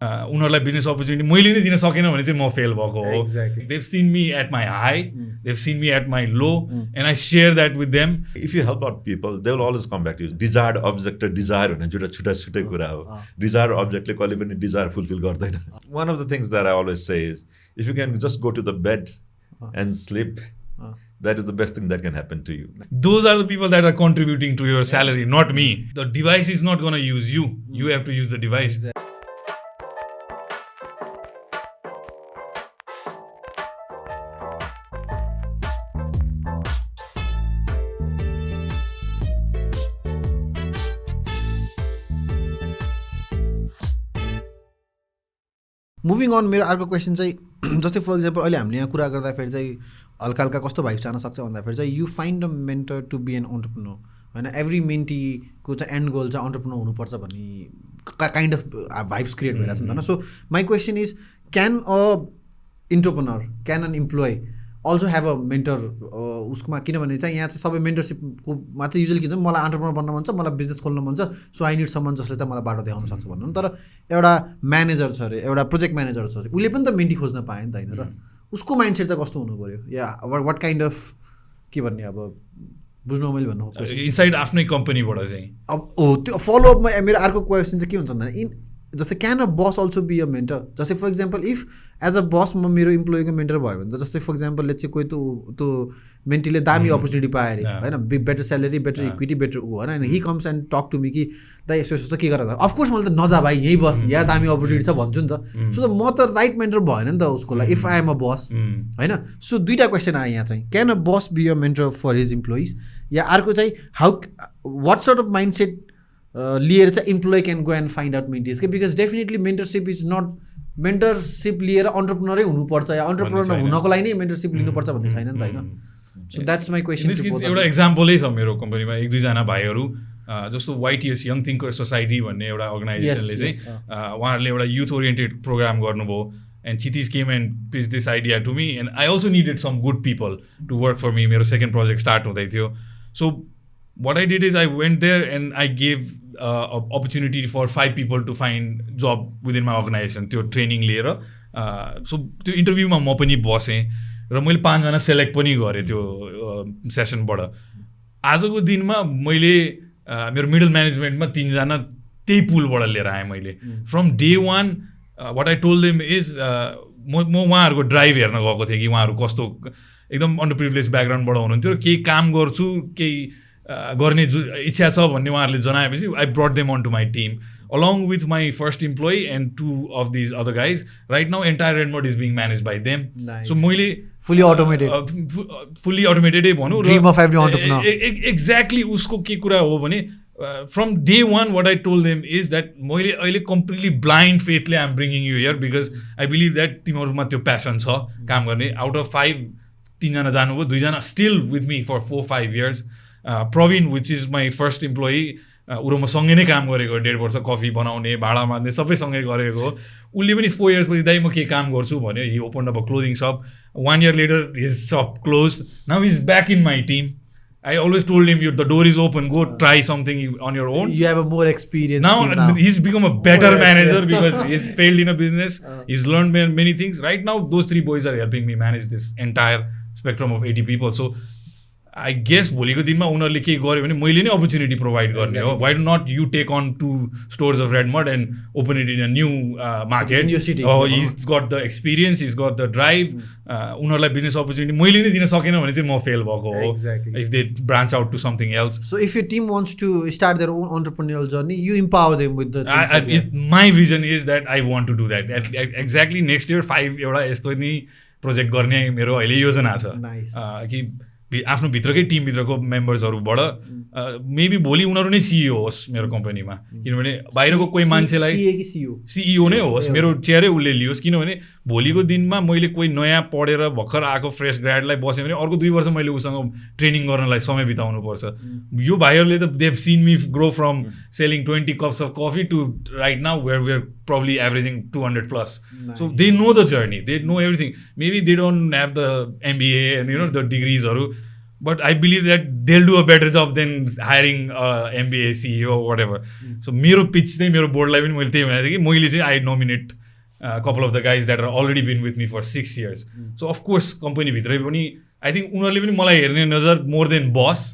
उनीहरूलाई business opportunity मैले नै दिन सकेन भने चाहिँ म फेल भएको हो. They've seen me at my high, they've seen me at my low, and I share that with them. If you help out people, they will always come back to you. Desired object र desire भन्ने दुईटा छुट्टै कुरा हो. Desired object ले कहिले पनि desire fulfill गर्दैन. One of the things that I always say is, if you can just go to the bed and sleep, that is the best thing that can happen to you. Those are the people that are contributing to your salary, not me. The device is not going to use you. You have to use the device. Moving on मेरो अर्को question चाहिँ जस्तै for example अहिले हामीले यहाँ कुरा गर्दाखेरि चाहिँ हल्का हल्का कस्तो भाइब्स जान सक्छ भन्दाखेरि चाहिँ you find a mentor to be an entrepreneur होइन. एभ्री मेन्टीको चाहिँ एन्ड गोल चाहिँ अन्टरप्रेन्योर हुनुपर्छ भन्ने काइन्ड अफ भाइब्स क्रिएट भइरहेको छ नि त. So my question is, can a entrepreneur, can an employee also have a mentor उसकोमा? किनभने चाहिँ यहाँ चाहिँ सबै मेन्टरसिपकोमा चाहिँ युजली के हुन्छ, मलाई अन्टरप्रेन्योर बन्न मन छ, मलाई बिजनेस खोल्न मन छ, सो आई निड समन जसले चाहिँ मलाई बाटो देखाउन सक्छ भन्नु. तर एउटा म्यानेजर छ अरे, एउटा प्रोजेक्ट म्यानेजर छ अरे, उसले पनि त मेन्टी खोज्न पायो नि त होइन र? उसको माइन्डसेट चाहिँ कस्तो हुनु पऱ्यो, या वाट काइन्ड अफ के भन्ने अब बुझ्नु मैले भन्नु इनसाइड आफ्नै कम्पनीबाट चाहिँ अब हो. त्यो फलोअपमा मेरो अर्को क्वेसन चाहिँ के हुन्छ भन्दा जस्तै can a boss also be a mentor? जस्तै for example if as a boss म मेरो इम्प्लोइको मेन्टर भयो भने त जस्तै फर इक्जाम्पल लेट्स चाहिँ कोही त्यो मेन्टीले दामी अपर्च्युनिटी पायो अरे होइन, better salary, better equity, better ऊ होइन, he comes and talk to me कि दा यसो यसो के गरेर, अफकोर्स मैले त नजा भाइ यहीँ बस, यहाँ दामी अपर्च्युनिटी छ भन्छु नि त. सो त म त राइट मेन्टर भएन नि त उसको लागि, if I am a boss होइन. सो दुईवटा क्वेसन आयो यहाँ चाहिँ, can a boss be a mentor for his employees, या अर्को चाहिँ how what sort of mindset लिएर चाहिँ employee can go and find out mentees के? Because definitely mentorship is not, mentorship लिएर अन्टरप्रेन्योरै हुनुपर्छ या अन्टरप्रेन्योर हुनको लागि नै मेन्टरसिप लिनुपर्छ भन्ने छैन नि त होइन. So that's my question. एउटा इक्जाम्पलै छ मेरो कम्पनीमा, एक दुईजना भाइहरू जस्तो YTS यङ थिङ्कर सोसाइटी भन्ने एउटा अर्गनाइजेसनले चाहिँ उहाँहरूले एउटा युथ ओरिएन्टेड प्रोग्राम गर्नुभयो. And Chiti's came and pitched this idea to me, and I also needed some good people to work for me. मेरो सेकेन्ड प्रोजेक्ट स्टार्ट हुँदै थियो. So what I did is I went there and I gave opportunity for 5 people to find job within my organization. त्यो training लिएर so त्यो इन्टरभ्यूमा म पनि बसेँ र मैले 5 जना सेलेक्ट पनि गरेँ त्यो सेसनबाट. आजको दिनमा मैले मेरो मिडल म्यानेजमेन्टमा 3 जना त्यही पुलबाट लिएर आएँ मैले. From day 1 what I told them is म उहाँहरूको ड्राइभ हेर्न गएको थिएँ कि उहाँहरू कस्तो एकदम अन्डर प्रिभिलेज ब्याकग्राउन्डबाट हुनुहुन्थ्यो र केही काम गर्छु, केही गर्ने इच्छा छ भन्ने उहाँहरूले जनाएपछि I brought them on to my team along with my first employee and 2 of these other guys. Right now entire Redmond is being managed by them. Nice. So मैले fully automated fully automated भनौँ, dream of every entrepreneur. Exactly उसको के कुरा हो भने from day 1 what I told them is that मैले अहिले completely blind faithले I'm bringing you here because I believe that तिमीहरूमा त्यो passion छ काम गर्ने. Out of 5 3 जना जानुभयो, 2 जना still with me for 4-5 years. Praveen, which is my first employee, ऊ म सँगै नै काम गरेको 1.5 वर्ष, कफी बनाउने, भाडा मान्ने सबै सँगै गरेको. उसले पनि 4 years पछि दाइ म के काम गर्छु भन्यो. He opened up a clothing shop. 1 year later his shop closed. Now he's back in my team. I always told him, the door is open, go try something on your own. You have a more experience now. He's become a better manager because he's failed in a business. He's learned many things. Right now those 3 boys are helping me manage this entire spectrum of 80 people. So I guess भोलिको दिनमा उनीहरूले के गर्यो भने मैले नै opportunity provide गर्ने हो. Why not you take on 2 stores of Red Mud and open it in a new market? Oh, he's got the experience, he's got the drive. उनीहरूलाई बिजनेस अपर्च्युनिटी मैले नै दिन सकेन भने चाहिँ म फेल भएको हो. If they branch out to something else. So if your team wants to start their own entrepreneurial journey, you empower them with the my vision is that I want to do that. Exactly next year 5 एउटा यस्तो नि project गर्ने मेरो अहिले योजना छ कि आफ्नो भित्रकै टिमभित्रको मेम्बर्सहरूबाट मेबी भोलि उनीहरू नै सिइओ होस् मेरो कम्पनीमा. किनभने बाहिरको कोही मान्छेलाई सिइओ नै होस्, मेरो चेयरै उसले लियोस्. किनभने भोलिको दिनमा मैले कोही नयाँ पढेर भर्खर आएको फ्रेस ग्राडलाई बस्यो भने अर्को 2 वर्ष मैले उसँग ट्रेनिङ गर्नलाई समय बिताउनु पर्छ. यो भाइहरूले त they've seen me grow from selling 20 cups of coffee to right now where we're probably averaging 200 plus. Nice. So they know the journey, they know everything. Maybe they don't have the MBA and the degrees but I believe that they'll do a better job than hiring MBA CEO or whatever. So मेरो pitch चाहिँ मेरो बोर्डलाई पनि मैले त्यही भनेको थिएँ कि मैले चाहिँ I nominate a couple of the guys that are already been with me for 6 years. So of course company भित्रै पनि I think उनीहरूले पनि मलाई हेर्ने नजर more than boss.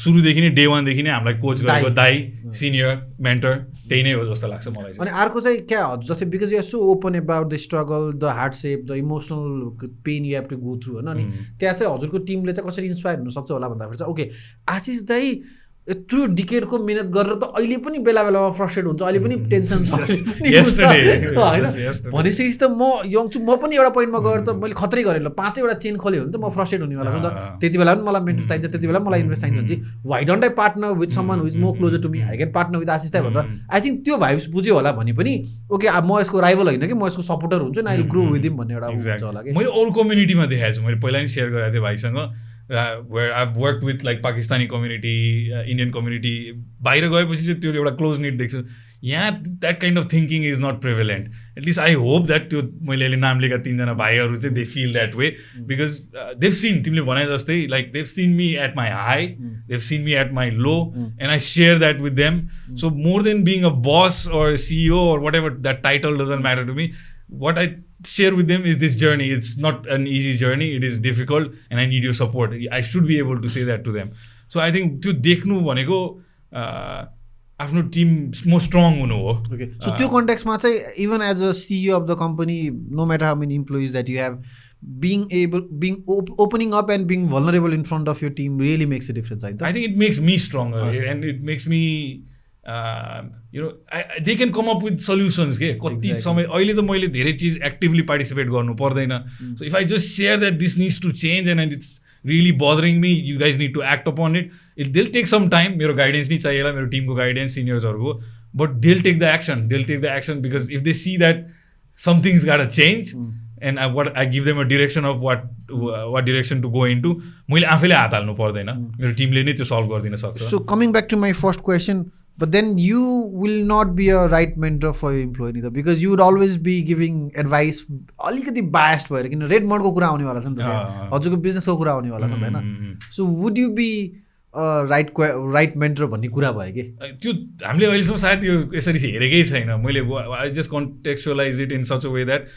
सुरुदेखि नै डे 1 देखि नै हामीलाई कोच गरेको दाइ सिनियर मेन्टर त्यही नै हो जस्तो लाग्छ मलाई चाहिँ। अनि अर्को चाहिँ क्या जस्तै because you are so open about the struggle the hardship the emotional pain you have to go through होइन। अनि त्यहाँ चाहिँ हजुरको टिमले चाहिँ कसरी इन्सपायर हुनसक्छ होला भन्दाखेरि चाहिँ ओके आशिष दाइ यत्रो डिकेडको मिहिनेत गरेर त अहिले पनि बेला बेलामा फ्रस्ट्रेट हुन्छ, अहिले पनि टेन्सन छ होइन भनेपछि त म यङ छु, म पनि एउटा पोइन्टमा गएर त मैले खतरै गरेँ ल 5वटा चेन खोल्यो भने त म फ्रस्ट्रेट हुनेवाला छु नि त। त्यति बेला पनि मलाई मेन्टर चाहिन्छ, त्यति बेला मलाई इन्भेस्ट चाहिन्छ भने चाहिँ why don't I partner with someone who is more closer to me, I can partner with Ashish दाइ भनेर आई थिङ्क त्यो भाइब्स बुझ्यो होला भने पनि ओके म यसको राइभल होइन कि म यसको सपोर्टर हुन्छु नि, आई विल ग्रो विथ हिम भन्ने एउटा हुन्छ होला कि। मैले अरू कम्युनिटीमा देखाएको छु, मैले पहिला नि सेयर गरेको थिएँ भाइसँग where I've worked with like Pakistani community, Indian community. बाहिर गएपछि चाहिँ त्यो एउटा क्लोज निट देख्छु। यहाँ that kind of thinking is not prevalent. At least I hope that त्यो मैले अहिले नाम लिएका 3जना भाइहरू चाहिँ they feel that way because they've seen, तिमीले भने जस्तै like they've seen me at my high, they've seen me at my low, and I share that with them. So more than being a boss or a CEO or whatever, that title doesn't matter to me. What I share with them is this journey. It's not an easy journey. It is difficult and I need your support. I should be able to say that to them. So I think त्यो देख्नु भनेको आफ्नो team more strong हुनु हो। Okay so त्यो कन्टेक्स्टमा चाहिँ even as a CEO of the company no matter how many employees that you have being opening up and being vulnerable in front of your team really makes a difference. I think it makes me stronger and it makes me you know they can come up with solutions के कति समय अहिले त मैले धेरै चीज actively participate गर्नु पर्दैन। So if I just share that this needs to change and it's really bothering me, you guys need to act upon it. They'll take some time. मेरो गाइडेन्स नि चाहिएला, मेरो टिमको guidance सिनियर्सहरुको, but they'll take the action. They'll take the action because if they see that something's got to change and I give them a direction of what direction to go into, मैले आफैले हात हाल्नु पर्दैन, मेरो टिमले नै त्यो solve गरिदिन सक्छ। So coming back to my first question, but then you will not be a right mentor for your employee neither because you would always be giving advice अलिकति biased भएर, किन रेड मडको कुरा आउनेवाला छ नि त, हजुरको बिजनेसको कुरा आउनेवाला छ नि त हैन। So would you be right mentor भन्ने कुरा भयो कि त्यो हामीले अहिलेसम्म सायद त्यो यसरी हेरेकै छैन। मैले I just contextualize it in such a way that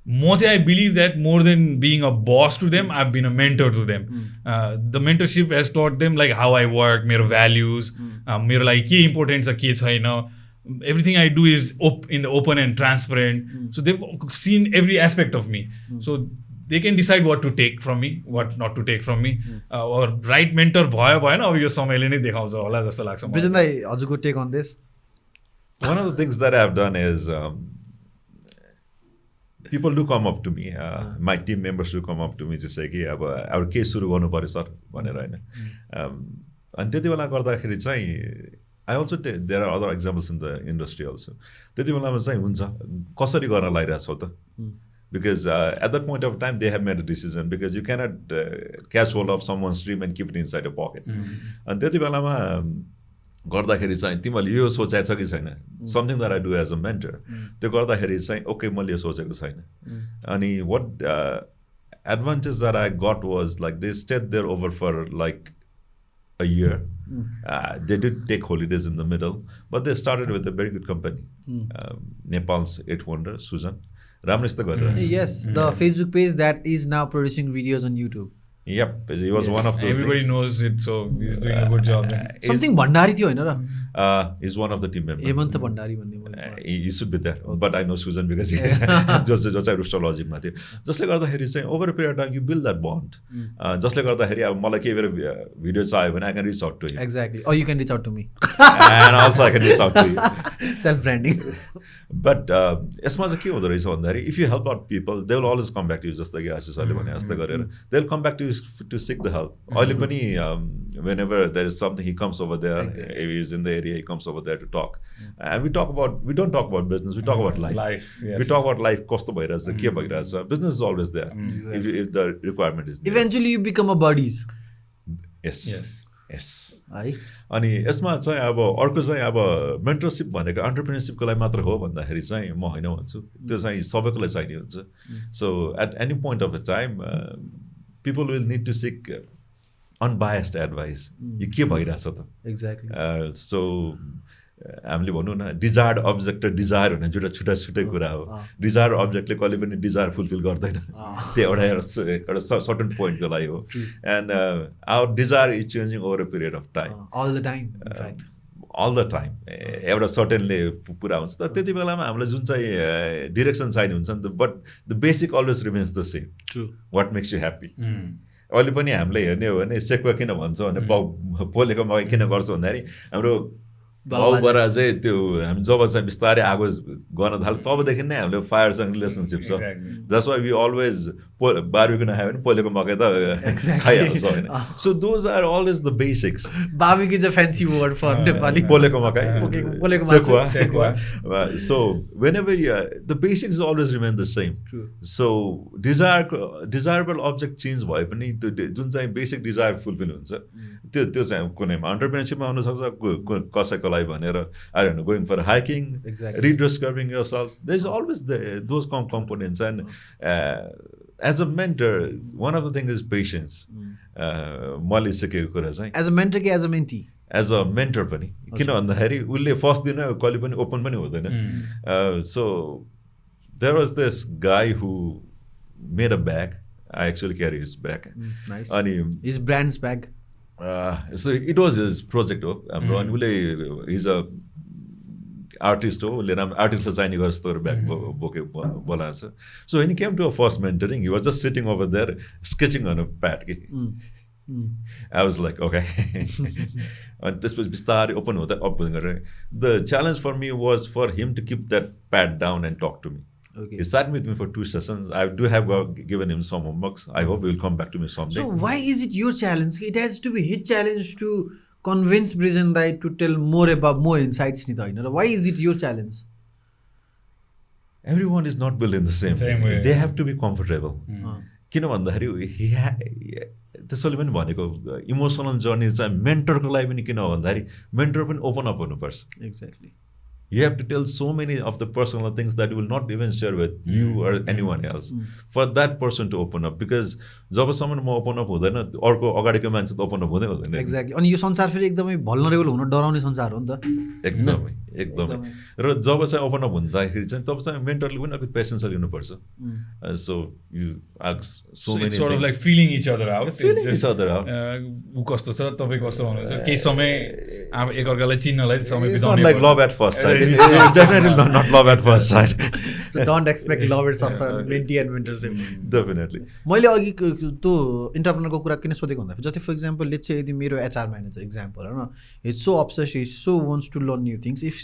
म चाहिँ I believe that more than being a boss to them, I've been a mentor to them. The mentorship has taught them like how I work, मेरो values, मेरो लागि के important छ के छैन. Everything I do is in the open and transparent. So they've seen every aspect of me. So they can decide what to take from me, what not to take from me. Or right mentor भयो भएन, अब यो समयले नै देखाउँछ होला जस्तो लाग्छ मलाई। Brijendra, हजुरको take on this? One of the things that I've done is people do come up to me, my team members do come up to me to say कि अब के सुरु गर्नु पर्यो सर भनेर हैन। अनि त्यति बेला गर्दाखेरि चाहिँ I also there are other examples in the industry also. त्यति बेलामा चाहिँ हुन्छ कसरी गर्न लागिरहेछौ त, because at that point of time they have made a decision, because you cannot catch hold of someone's dream and keep it inside your pocket. अनि त्यति बेलामा गर्दाखेरि चाहिँ तिमीले यो सोचेको छ कि छैन, something that I do as a mentor, त्यो गर्दाखेरि चाहिँ ओके मैले यो सोचेको छैन। अनि what advantage that I got was like they stayed there over for like a year. They did take holidays in the middle, but they started with a very good company, Nepal's 8 Wonder, Susan. Yes, the Facebook page that is now producing videos on YouTube. Yep, he was one of those. Everybody things. knows it, so he's doing a good job. Something Bhandari थियो हैन र? He's one of the team members. Hemant Bhandari भन्ने he should be there, but I know Susan because he is just astrology मा थियो। जसले गर्दाखेरि चाहिँ over a period of time you build that bond. जसले गर्दाखेरि अब मलाई केही बेर भिडियो चाहियो भने I can reach out to you. Exactly. Or you can reach out to me. And also I can reach out to you. Self branding. But यसमा चाहिँ के हुँदो रहेछ भन्दाखेरि if you help out people, they will always come back to you, जस्तो कि आशिष सरले भने जस्तो गरेर they'll come back to you to seek the help. अहिले पनि whenever there is something, he comes over there. If he's in the area, he comes over there to talk. And we don't talk about business, we talk about life. Yes. We talk about life, कस्तो भइरहेछ, के भइरहेछ. Business is always there if the requirement is there. Eventually you become a buddies. Yes. है अनि यसमा चाहिँ अब अर्को चाहिँ अब मेन्टरसिप भनेको एन्टरप्रेन्योरसिपको लागि मात्र हो भन्दाखेरि चाहिँ म होइन भन्छु, त्यो चाहिँ सबैको लागि चाहिने हुन्छ। So at any point of a time people will need to seek unbiased advice. यो के भइरहेछ त एक्ज्याक्टली सो हामीले भनौँ न डिजायर्ड अब्जेक्ट र डिजायर भन्ने दुईवटा छुट्टै कुरा हो डिजायर अब्जेक्टले कहिले पनि डिजायर फुलफिल गर्दैन त्यो एउटा सर्टन पोइन्टको लागि हो and our desire is changing over a period of time all the time एउटा सर्टेनले पुरा हुन्छ तर त्यति बेलामा हामीलाई जुन चाहिँ डिरेक्सन चाहिने हुन्छ नि त but the basic always remains the same what makes you happy अहिले पनि हामीले हेर्ने हो भने सेक्वा किन भन्छ भने पोलेको मकै किन गर्छ भन्दाखेरि हाम्रो भाउबाट चाहिँ त्यो हामी जब चाहिँ बिस्तारै आगो गर्न थाल्यो तबदेखि नै हामीले फायरसँग रिलेसनसिप छ just why we always barbecue नखायो भने पोलेको मकै त खाइहाल्छ होइन so those are always the basics barbecue is a fancy word for Nepali पोलेको मकै sekuwa so whenever the basics always remain the same so desirable object change भए पनि त्यो जुन चाहिँ बेसिक डिजायर फुलफिल हुन्छ त्यो चाहिँ कुनैमा एन्टरप्रेन्योरसिपमा आउनसक्छ कसैको लागि भनेर I don't know going for hiking rediscovering yourself there is always those components and as a mentor one of the thing is patience मैले सिकेको कुरा चाहिँ एज अ मेन्टर कि as a mentee as a mentor पनि किन भन्दाखेरि उसले first दिन कहिले पनि ओपन पनि हुँदैन so there was this guy who made a bag I actually carry his bag अनि his brands bag so it was his project हो हाम्रो अनि उसले हिज अ आर्टिस्ट हो उसले राम्रो आर्टिस्टलाई चाहिने गरेर यस्तो ब्याग बोके बोलाएको छ so when he came to a first mentoring he was just sitting over there sketching on a pad कि I was like, okay. And this was बिस्तारै open हुँदै up गरेर the challenge for me was for him to keep that pad down and talk to me. Okay. He sat with me for 2 sessions. I do have given him some homeworks. I hope he will come back to me someday. So why is it your challenge? It has to be his challenge to convince Brijendra to tell more about more insights. Why is it your challenge? Everyone is not built in the same way. They have to be comfortable. किन भन्दाखेरि त्यसैले पनि भनेको emotional journey चाहिँ मेन्टरको लागि पनि किन भन्दाखेरि मेन्टर पनि ओपन अप हुनुपर्छ exactly you have to tell so many of the personal things that you will not even share with you or anyone else for that person to open up because जबसम्म म open up हुँदैन अर्को अगाडिको मान्छे त open up हुँदैन exactly अनि यो संसार फेरि एकदमै भल्नरेबल हुन डराउने संसार हो नि त एकदमै र जब चाहिँ ओपन अप हुँदाखेरि चाहिँ तब चाहिँ मेन्टरले पनि अलिक पेसेन्स लिनुपर्छ so you ask so many sort of like feeling each other out उ कस्तो छ तपाईँ कस्तो हुनुहुन्छ केही समय एकअर्कालाई चिन्नलाई समय बिताउने like love at first sight it's definitely not love at first sight so don't expect love at first sight mentee and mentorship definitely मैले अघि त्यो इन्टरप्रेनरको कुरा किन सोधेको भन्दाखेरि जस्तै फर इक्जाम्पल लेट्स से यदि मेरो एचआर म्यानेजर इक्जाम्पल होइन is so obsessed is so wants to learn new things if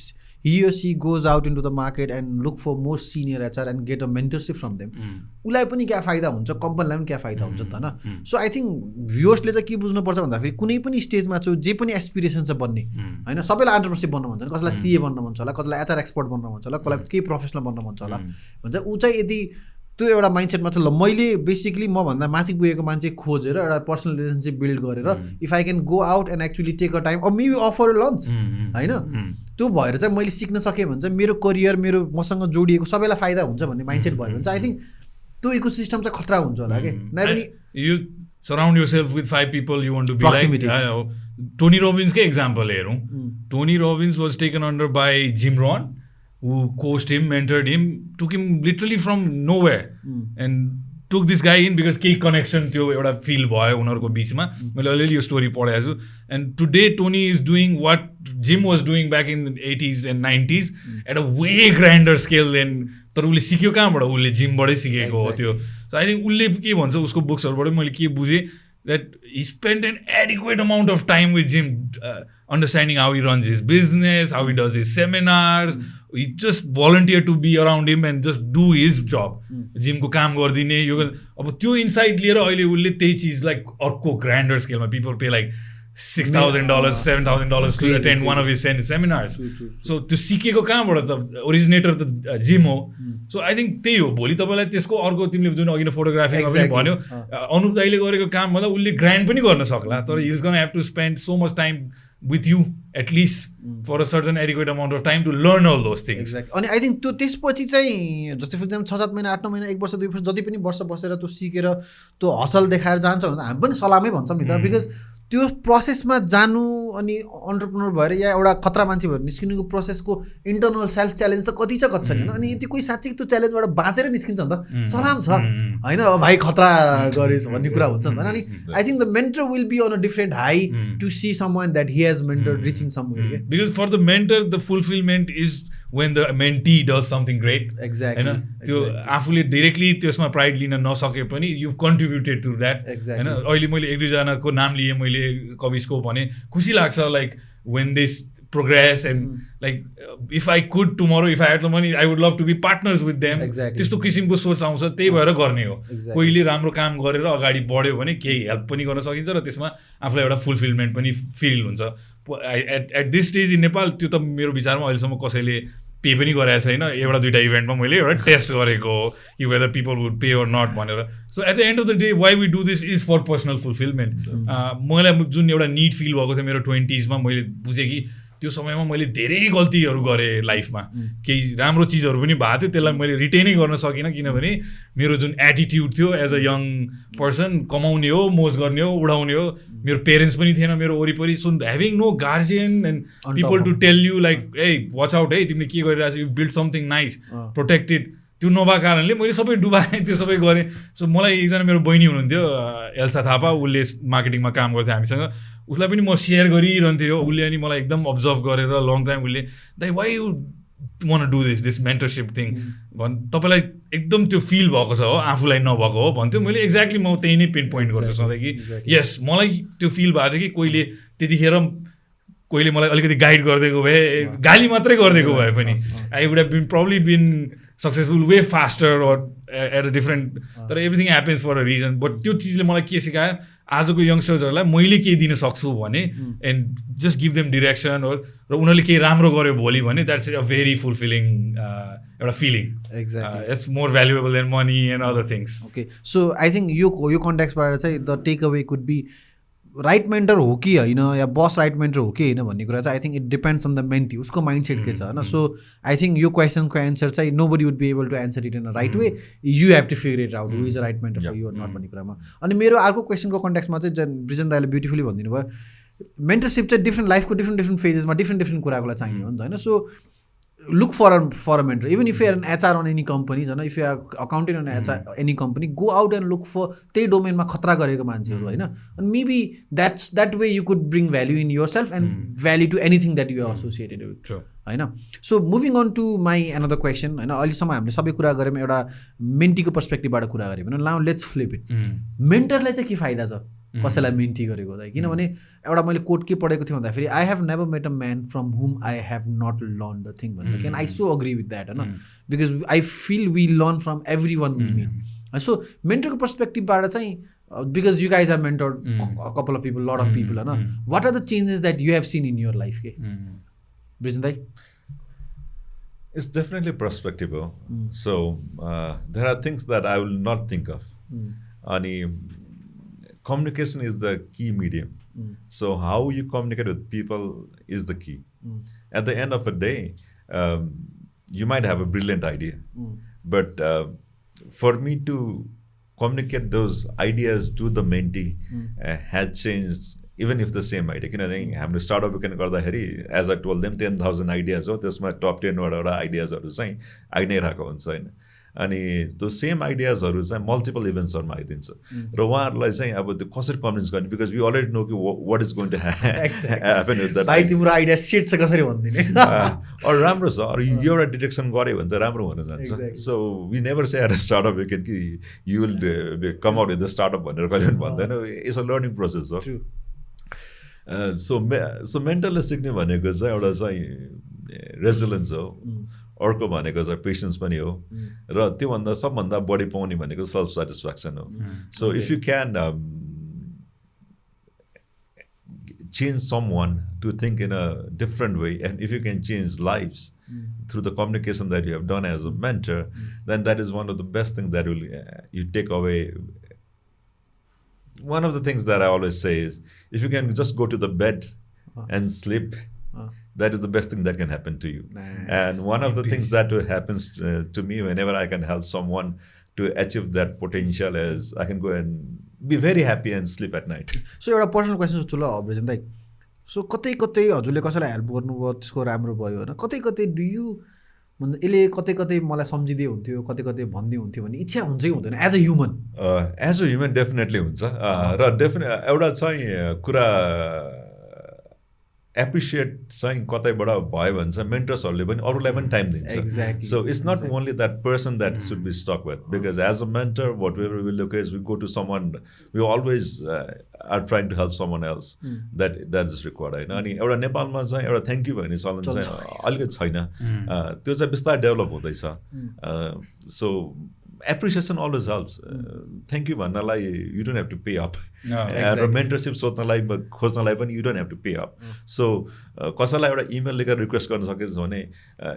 he or she goes out into the market and look for more senior HR and get a mentorship from them उसलाई पनि क्या फाइदा हुन्छ कम्पनीलाई पनि क्या फाइदा हुन्छ त होइन सो आई थिङ्क भ्युअर्सले चाहिँ के बुझ्नुपर्छ भन्दाखेरि कुनै पनि स्टेजमा चाहिँ जे पनि एस्पिरेसन छ बन्ने होइन सबैलाई एन्टरप्रेनरसिप बन्न मन छ कसैलाई सिए बन्न मन छ होला कसैलाई एचआर एक्सपर्ट बन्न मन छ होला कसैलाई केही प्रोफेसनल बन्न मन छ होला भन्छ ऊ चाहिँ यदि त्यो एउटा माइन्डसेटमा छ ल मैले बेसिकली मभन्दा माथि पुगेको मान्छे खोजेर एउटा पर्सनल रिलेसनसिप बिल्ड गरेर if I can go out and actually take a time or maybe offer lunch होइन त्यो भएर चाहिँ मैले सिक्न सकेँ भने चाहिँ मेरो करियर मेरो मसँग जोडिएको सबैलाई फाइदा हुन्छ भन्ने माइन्डसेट भयो भने चाहिँ आई थिङ्क त्यो इको सिस्टम चाहिँ खतरा हुन्छ होला कि नै पनि you surround yourself with 5 people you want to be like Tony रोबिन्सकै एक्जाम्पल हेरौँ Tony Robbins was taken under by Jim Rohn who coached him, mentored him, took him literally from nowhere and took this guy in because केही connection त्यो एउटा feel भयो उनीहरूको बिचमा मैले अलिअलि यो स्टोरी पढाएको छु and today Tony is doing what Jim was doing back in 80s and 90s at a way grander scale then तर उसले सिक्यो कहाँबाट उसले जिमबाटै सिकेको हो त्यो सो आई थिङ्क उसले के भन्छ उसको बुक्सहरूबाट मैले के बुझेँ that he spent an adequate amount of time with Jim understanding how he runs his business, how he does his seminars. He just volunteered to be around him and just do his job. Jim को काम गर्दिने यो अब त्यो insight लिएर अहिले उसले त्यही चिज लाइक अर्को ग्रान्डर स्केलमा people pay like $6,000, $7,000 to attend one of his seminars. So त्यो सिकेको कहाँबाट त ओरिजिनेटर त जिम हो. सो आई थिङ्क त्यही हो भोलि तपाईँलाई त्यसको अर्को तिमीले जुन अघि फोटोग्राफीमा पनि भन्यो अनुप दाइले गरेको काम भन्दा उसले ग्रान्ड पनि गर्न सक्ला तर is gonna have to spend so much time with you at least for a certain adequate amount of time to learn all those things. Exact अनि आई थिङ्क त्यो त्यसपछि चाहिँ जस्तै फर इक्जाम्पल 6-7 महिना 8-9 महिना 1 वर्ष 2 वर्ष जति पनि वर्ष बसेर त्यो सिकेर त्यो हसल देखाएर जान्छ भने हामी पनि सलामै भन्छौँ नि त बिकज त्यो प्रोसेसमा जानु अनि एन्टरप्रेन्योर भएर या एउटा खतरा मान्छे भएर निस्किनुको प्रोसेसको इन्टरनल सेल्फ च्यालेन्ज त कति छ छैन होइन अनि यति कोही साँच्चै त्यो च्यालेन्जबाट बाँचेर निस्किन्छ नि त सलाम छ होइन भाइ खतरा गरेछ भन्ने कुरा हुन्छ नि त अनि I think the mentor will be on a different high to see someone that he has mentor reaching somewhere के because for the mentor the fulfilment is when the mentee does something great. Exactly. होइन त्यो आफूले directly त्यसमा pride लिन नसके पनि you've contributed to that. Exactly. होइन अहिले मैले 1-2जनाको नाम लिएँ मैले कविजको भने खुसी लाग्छ like when they progress and like if I could tomorrow if I had the money I would love to be partners with them. Exactly. त्यस्तो किसिमको सोच आउँछ त्यही भएर गर्ने हो. कोहीले राम्रो काम गरेर अगाडि बढ्यो भने केही हेल्प पनि गर्न सकिन्छ र त्यसमा आफूलाई एउटा फुलफिलमेन्ट पनि फिल हुन्छ. At this stage in Nepal त्यो त मेरो विचारमा अहिलेसम्म कसैले पे पनि गराएको छैन. 1-2 इभेन्टमा मैले एउटा टेस्ट गरेको हो कि whether people would pay or not भनेर. So at the end of the day why we do this is for personal fulfilment. मलाई जुन एउटा निड फिल भएको थियो मेरो 20s मा मैले बुझेँ कि त्यो समयमा मैले धेरै गल्तीहरू गरेँ लाइफमा. केही राम्रो चिजहरू पनि भएको थियो त्यसलाई मैले रिटेनै गर्न सकिनँ किनभने मेरो जुन एटिट्युड थियो एज अ यङ पर्सन कमाउने हो मोज गर्ने हो उडाउने हो. मेरो पेरेन्ट्स पनि थिएन मेरो वरिपरि. So having no guardian and people to tell you like a watch out है तिमीले के गरिरहेको छ you build something nice protected त्यो नभएको कारणले मैले सबै डुबाएँ त्यो सबै गरेँ. सो मलाई एकजना मेरो बहिनी हुनुहुन्थ्यो एल्सा थापा उसले मार्केटिङमा काम गर्थ्यो हामीसँग. उसलाई पनि म सेयर गरिरहन्थ्यो उसले अनि मलाई एकदम अब्जर्भ गरेर लङ टाइम उसले दाइ why you want do this mentorship thing तपाईँलाई एकदम त्यो फिल भएको छ हो आफूलाई नभएको हो भन्थ्यो. मैले एक्ज्याक्टली म त्यही नै पिन पोइन्ट गर्छु सधैँ कि यस मलाई त्यो फिल भएको थियो कि कोहीले त्यतिखेर कोहीले मलाई अलिकति गाइड गरिदिएको भए गाली मात्रै गरिदिएको भए पनि I would have been probably been successful way faster or at a different. तर everything happens for a reason. But त्यो चिजले मलाई के सिकायो आजको यङ्स्टर्सहरूलाई मैले केही दिन सक्छु भने and just give them direction र उनीहरूले केही राम्रो गर्यो भोलि भने द्याट्स अ भेरी फुलफिलिङ एउटा feeling. Exactly it's more valuable than money and other things. Okay so I think यो कन्ट्याक्सबाट चाहिँ the takeaway could be right mentor हो कि होइन या बस राइट मेन्टर हो कि होइन भन्ने कुरा चाहिँ I think it depends on the mentee उसको माइन्ड सेट के छ होइन. सो आई थिङ्क यो क्वेसनको एन्सर चाहिँ nobody would be able to answer it in a right way. You have to figure it out who is a right mentor for you or not भन्ने कुरामा. अनि मेरो अर्को क्वेसनको कन्ट्याक्समा चाहिँ ब्रिजेन दाइले ब्युटिफुली भनिदिनु भयो मेन्टरसिप चाहिँ डिफ्रेन्ट लाइफको डिफ्रेन्ट फेजेसमा डिफ्रेन्ट कुराको लागि चाहिने हो नि त होइन. So look for a mentor. Even if you are an HR on any company, if you are accountant on HR, any company, go out and look for त्यही डोमेनमा खतरा गरेको मान्छेहरू होइन. And maybe that way you could bring value in yourself and value to anything that you are associated with. True. होइन. सो moving on to my another question होइन. अहिलेसम्म हामीले सबै कुरा गऱ्यौँ एउटा मेन्टीको पर्सपेक्टिभबाट कुरा गऱ्यौँ भने नाउ लेट्स फ्लिप इट. मेन्टरलाई चाहिँ के फाइदा छ कसैलाई मेन्टी गरेको त. किनभने एउटा मैले कोट के पढेको थिएँ भन्दाखेरि I have never met a man from whom I have not learn the thing भनेर. And I so agree with that होइन. Because I feel we learn from everyone with me. So मेन्टरको पर्सपेक्टिभबाट चाहिँ because you guys are mentored a couple of people lot of people होइन. What are the changes that you have seen in your life के Brijendra? It's definitely perspective. So there are things that I will not think of. Communication is the key medium. So how you communicate with people is the key. At the end of the day, you might have a brilliant idea, but for me to communicate those ideas to the mentee has changed. Even if the same idea, किनभने हाम्रो startup can गर्दाखेरि as I told them 10,000 ideas हो त्यसमा top 10वटा आइडियाजहरू चाहिँ आइ नै रहेको हुन्छ होइन. अनि त्यो सेम आइडियाजहरू चाहिँ मल्टिपल इभेन्ट्सहरूमा आइदिन्छ र उहाँहरूलाई चाहिँ अब त्यो कसरी कन्भिन्स गर्ने बिकज वी अलरेडी नो कि what is going to happen with that. भाइ तिम्रो आइडिया सेट छ कसरी भनिदिने अरू राम्रो छ अरू यो एउटा डिरेक्सन गऱ्यो भने त राम्रो हुन जान्छ. So we never say at a startup you can कि you will come out with the startup भनेर कहिले पनि भन्दैन. इट्स अ लर्निङ प्रोसेस हो. सो मेन्टरले सिक्ने भनेको चाहिँ एउटा चाहिँ रेजिलेन्स हो. अर्को भनेको चाहिँ पेसेन्स पनि हो र त्योभन्दा सबभन्दा बढी पाउने भनेको सेल्फ सेटिस्फ्याक्सन हो. So if you can change someone to think in a different way, and if you can change lives through the communication that you have done as a mentor, then that is one of the best things that will you take away. One of the things that I always say is, if you can just go to the bed and sleep, that is the best thing that can happen to you. Nice. And one of the things that happens to me whenever I can help someone to achieve that potential is I can go and be very happy and sleep at night. So एउटा personal question सोध्छु ल ब्रिजेन दाइ. So कतै कतै हजुरले कसैलाई help गर्नुभयो त्यसको राम्रो भयो होइन, कतै कतै डु यु भन्दा यसले कतै कतै मलाई सम्झिदिए हुन्थ्यो, कतै कतै भन्दै हुन्थ्यो भन्ने इच्छा हुन्छ कि हुँदैन as a human? As a human definitely हुन्छ. र एउटा चाहिँ कुरा एप्रिसिएट चाहिँ कतैबाट भयो भने चाहिँ मेन्टर्सहरूले पनि अरूलाई पनि टाइम दिन्छ. Exactly. So it's not only that person that should be stuck with, because as a mentor, whatever we look is we go to someone, we always are trying to help someone else. That is required होइन. अनि एउटा नेपालमा चाहिँ एउटा thank you भन्ने चलन चाहिँ अलिकति छैन, त्यो चाहिँ बिस्तारै डेभलप हुँदैछ. So appreciation always helps. Thank you भन्नलाई you don't have to pay up, र मेन्टरसिप सोध्नलाई खोज्नलाई पनि you don't have to pay up. So कसैलाई एउटा इमेल लेखेर रिक्वेस्ट गर्न सकिन्छ भने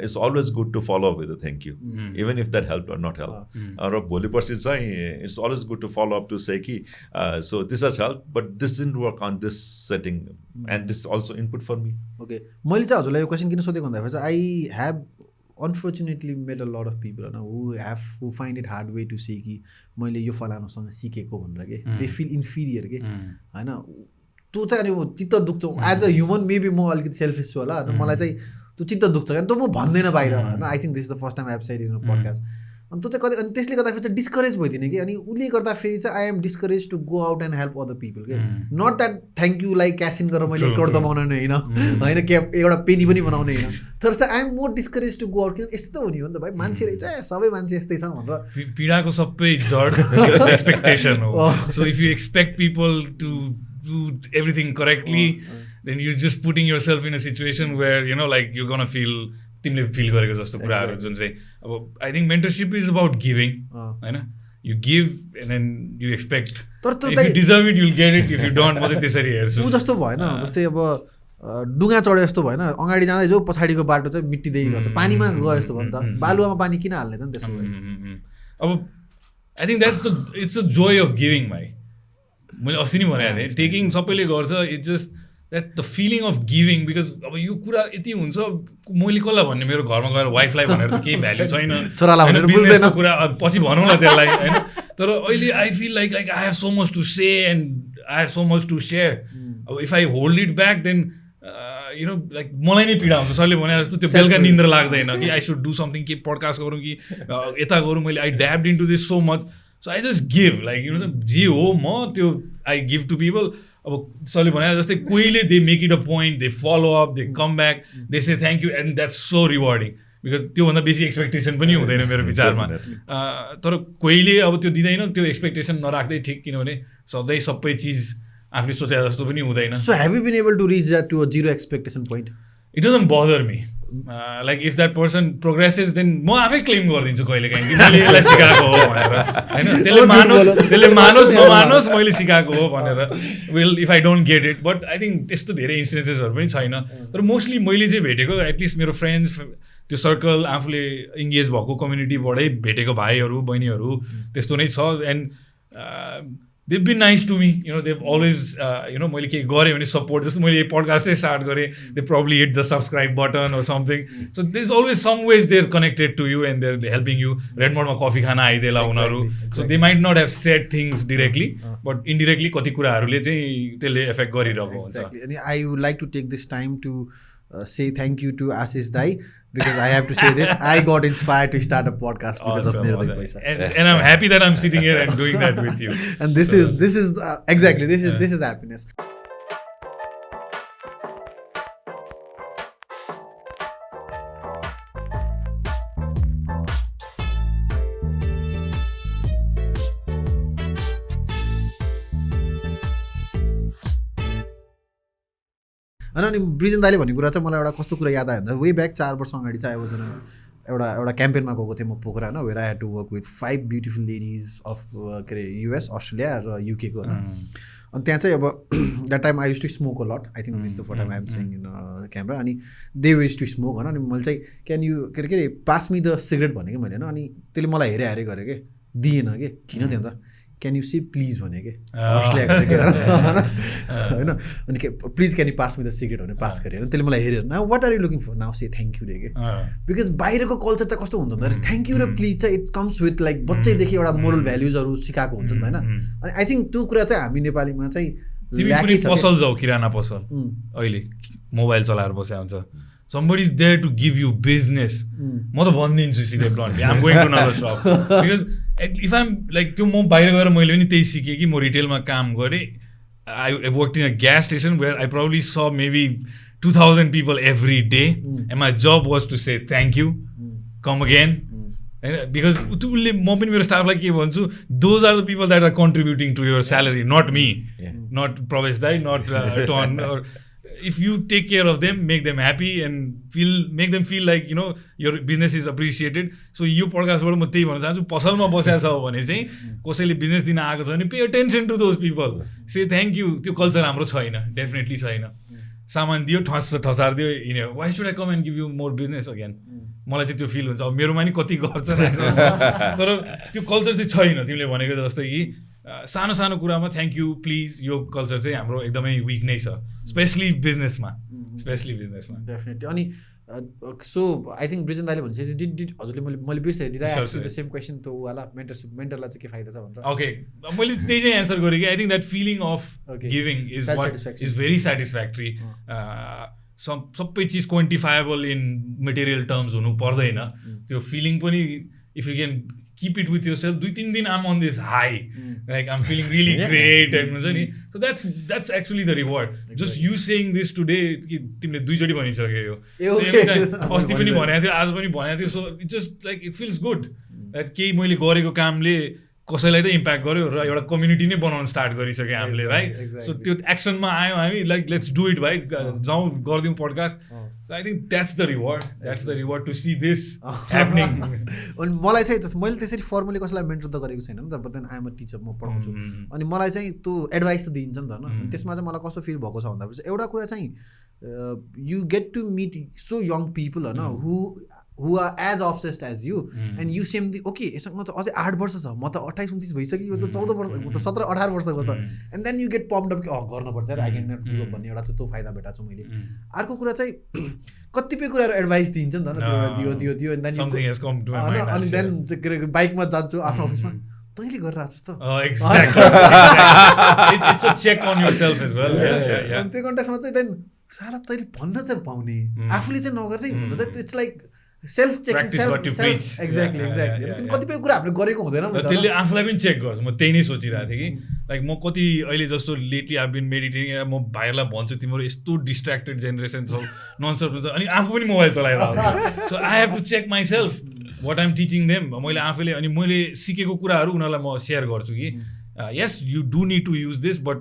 it's always good to follow up with a thank you, even if that help or not help. र भोलि पर्सि चाहिँ it's always good to follow up to say कि so this has help but this didn't work on this setting and this also input for me. Okay, मैले चाहिँ हजुरलाई यो question किन सोधेको भन्दाखेरि चाहिँ I have unfortunately met a lot of people who find it hard way to say कि मैले यो फलानुसँग सिकेको भनेर के they feel inferior के होइन. त्यो चाहिँ अनि चित्त दुख्छ एज अ ह्युमन. मेबी म अलिकति सेल्फिस छु होला होइन, मलाई चाहिँ त्यो चित्त दुख्छ क्या, त्यो म भन्दैन बाहिर होइन. I think this is the first time I have said in podcast. अनि त्यो चाहिँ कति अनि त्यसले गर्दाखेरि चाहिँ डिस्करेज भइदिने कि. अनि उसले गर्दाखेरि चाहिँ I am discourage to go out and help other people के. Not that thank you like cash in गरेर मैले 1 करोड त बनाउने होइन होइन, एउटा पेनी पनि बनाउने होइन, तर चाहिँ I am more discourage to go out. किन यस्तो हुने हो नि त भाइ, मान्छे रहेछ सबै मान्छे यस्तै छन् भनेर. पीडाको सबै जड एक्सपेक्टेसन हो. So if you expect people to do everything correctly then you're just putting yourself in a situation where you know like you're gonna feel तिमीले फिल गरेको जस्तो कुराहरू जुन चाहिँ अब I think mentorship is about giving होइन. You give and then you expect if you deserve it you'll get it, if you don't. म चाहिँ त्यसरी हेर्छु. ऊ जस्तो भएन जस्तै अब डुङ्गा चढे जस्तो भएन, अगाडि जाँदै जो पछाडिको बाटो चाहिँ मिट्टिँदै गयो, पानीमा गयो जस्तो भयो नि त. बालुवामा पानी किन हाल्ने त नि त्यसो भए. अब I think it's the Joy of giving भाइ. मैले अस्ति नै भनेको थिएँ टेकिङ सबैले गर्छ, it's just that the feeling of giving. Because अब यो कुरा यति हुन्छ मैले कसलाई भन्ने, मेरो घरमा गएर वाइफलाई भनेर त केही भ्याल्यु छैन, बिजनेसको कुरा पछि भनौँ न त्यसलाई होइन. तर अहिले I feel like I have so much to say and I have so much to share. अब if I hold it back then you know like मलाई नै पीडा हुन्छ. सरले भने जस्तो त्यो बेलुका निन्द्रा लाग्दैन कि आई सुड डु समथिङ, के पडकास्ट गरौँ कि यता गरौँ. मैले I dabbed in to this so much. So I just give like you know जे हो म त्यो आई गिभ टु पिपल. अब सरले भने जस्तै कोहीले they make it a point, they follow up, they come back, they say thank you and that's so rewarding. Because त्योभन्दा बेसी एक्सपेक्टेसन पनि हुँदैन मेरो विचारमा. तर कोहीले अब त्यो दिँदैन, त्यो एक्सपेक्टेसन नराख्दै ठिक, किनभने सधैँ सबै चिज आफूले सोचे जस्तो पनि हुँदैन. So have you been able to reach that to a zero expectation point? It doesn't bother me. Like if that person progresses then म आफै क्लेम गरिदिन्छु कहिले काहीँ कि मैले यसलाई सिकाएको हो भनेर होइन. त्यसले मानोस् नमानोस् मैले सिकाएको हो भनेर. Well if I don't get it, but I think त्यस्तो धेरै इन्सिडेन्सेसहरू पनि छैन. तर मोस्टली मैले चाहिँ भेटेको एटलिस्ट मेरो फ्रेन्ड्स, त्यो सर्कल, आफूले इङ्गेज भएको कम्युनिटीबाटै भेटेको भाइहरू बहिनीहरू त्यस्तो नै छ. And they've been nice to me, you know, they've always you know मैले के गरेँ भने सपोर्ट. जस्तो मैले पडकास्टै स्टार्ट गरेँ, they probably hit the subscribe button or something. So there's always some ways they're connected to you and they're helping you. रेडमोडमा coffee खान आइदेला उनीहरू. So they might not have said things directly, but indirectly कति कुराहरूले चाहिँ त्यसले effect गरिरहेको हुन्छ. अनि I would like to take this time to say thank you to Aashish Dai, because I have to say this, I got inspired to start a podcast because of Nirdhay Paisa. And I'm happy that I'm sitting here and doing that with you. And this is exactly this is happiness. अनि ब्रिजेन दाइले भन्ने कुरा चाहिँ मलाई एउटा कस्तो कुरा याद आयो भन्दा वे ब्याक 4 वर्ष अगाडि चाहिँ एउटा क्याम्पेनमा गएको थिएँ म पोखरा होइन, where I had to work with 5 beautiful ladies of के अरे युएस, अस्ट्रेलिया र युकेको होइन. अनि त्यहाँ चाहिँ अब that time I used to smoke a lot. I think this the first time I am saying in camera. अनि दे युज टु स्मोक होइन. अनि मैले चाहिँ क्यान यु के अरे पास मी द सिगरेट भने कि मैले होइन. अनि त्यसले मलाई हेरे गरेँ कि दिएन कि किन थियो त क्यान यु सी प्लिज भने कि होइन अनि के please can you pass with the secret भने पास गरेँ होइन त्यसले मलाई हेऱ्यो न what are you looking for now say thank you रे के बिकज बाहिरको कल्चर चाहिँ कस्तो हुन्छ भन्दाखेरि थ्याङ्क यू र प्लिज चाहिँ इट कम्स विथ लाइक बच्चैदेखि एउटा मोरल भ्याल्युजहरू सिकाएको हुन्छ नि त होइन अनि आई थिङ्क त्यो कुरा चाहिँ हामी नेपालीमा चाहिँ तिमी पनि पसल जाऊ किराना पसल अहिले मोबाइल चलाएर बसेको हुन्छ somebody is there to give you business म त भनिदिन्छु सिधै bluntly I'm going to another shop because if I'm like त्यो म बाहिर गएर मैले पनि त्यही सिकेँ कि म रिटेलमा काम गरेँ I worked in a gas station where I probably saw maybe 2,000 people every day and my job was to say thank you come again because उसले म पनि मेरो स्टाफलाई के भन्छु those are the people that are contributing to your salary not me not Pravesh Dai not Ton or if you take care of them, make them happy and make them feel like you know your business is appreciated. So यो पडकास्टबाट म त्यही भन्न चाहन्छु पसलमा बसेको छ भने चाहिँ कसैले बिजनेस दिन आएको छ भने pay attention to those people say thank you त्यो कल्चर हाम्रो छैन डेफिनेटली छैन सामान दियो ठसार दियो हिँड्यो why should I come and give you more business again मलाई चाहिँ त्यो फिल हुन्छ अब मेरोमा नि कति गर्छ तर त्यो कल्चर चाहिँ छैन तिमीले भनेको जस्तै कि सानो सानो कुरामा थ्याङ्क यू प्लिज यो कल्चर चाहिँ हाम्रो एकदमै विक नै छ स्पेसली बिजनेसमा डेफिनेटली अनि सो आई थिङ्क ब्रिजेन दाइले भनेपछि डिड हजुरले मैले बिर्सेँ did I ask the same question त वाला मेन्टरलाई चाहिँ के फाइदा छ भनेर ओके मैले त्यही चाहिँ एन्सर गरेँ कि I think that feeling of giving is very satisfactory सबै चिज क्वान्टिफाएबल इन मेटेरियल टर्म्स हुनु पर्दैन त्यो फिलिङ पनि if you can keep it with yourself 2-3 दिन I'm on this high like I'm feeling really great and हुन्छ नि so that's actually the reward just you saying this today कि तिमीले दुईचोटि भनिसक्यो यो अस्ति पनि भनेको थियो आज पनि भनेको थियो so it just like it feels good that केही मैले गरेको कामले कसैलाई त इम्प्याक्ट गर्यो र एउटा कम्युनिटी नै बनाउन स्टार्ट गरिसक्यो हामीले राइट सो त्यो एक्सनमा आयौँ हामी लाइक लेट्स डु इट भाइ जाउँ गरिदिउँ podcast So I think that's the reward to see this happening. अनि मलाई चाहिँ मैले त्यसरी फर्मली कसैलाई मेन्टर त गरेको छैन नि त but then I am a teacher म पढाउँछु अनि मलाई चाहिँ त्यो एडभाइस त दिन्छ नि त होइन त्यसमा चाहिँ मलाई कस्तो फिल भएको छ भन्दाखेरि एउटा कुरा चाहिँ you get to meet so young people होइन who are as obsessed as you and you seem okay यसमा त अझै 8 वर्ष छ म त 28-29 भइसक्यो यो त 14 वर्ष म त 17-18 वर्षको छ and then you get pumped up कि गर्नुपर्छ I can not give up भन्ने एउटा चाहिँ त्यो फाइदा भेटाएको छु मैले अर्को कुरा चाहिँ कतिपय कुराहरू एडभाइस दिन्छ नि त दियो एन्ड देन अनि देन बाइकमा जान्छु आफ्नो अफिसमा तैँले गरिरहेको जस्तो त्यो कन्टेक्समा चाहिँ देन साला तैँले भन्न चाहिँ पाउने आफूले चाहिँ नगर्ने भन्नु चाहिँ it's like self checking exactly कतिपय कुरा हामीले गरेको हुँदैन त्यसले आफूलाई पनि चेक गर्छ म त्यही नै सोचिरहेको थिएँ कि लाइक म कति अहिले जस्तो लेटली आई बिन मेडिटेटिङ म भाइहरूलाई भन्छु तिम्रो यस्तो डिस्ट्र्याक्टेड जेनेरेसन छ ननस्टप हुन्छ अनि आफू पनि मोबाइल चलाएर आउँछ so I have to check myself what I'm teaching them मैले आफूले अनि मैले सिकेको कुराहरू उनीहरूलाई म सेयर गर्छु कि yes you do need to use this but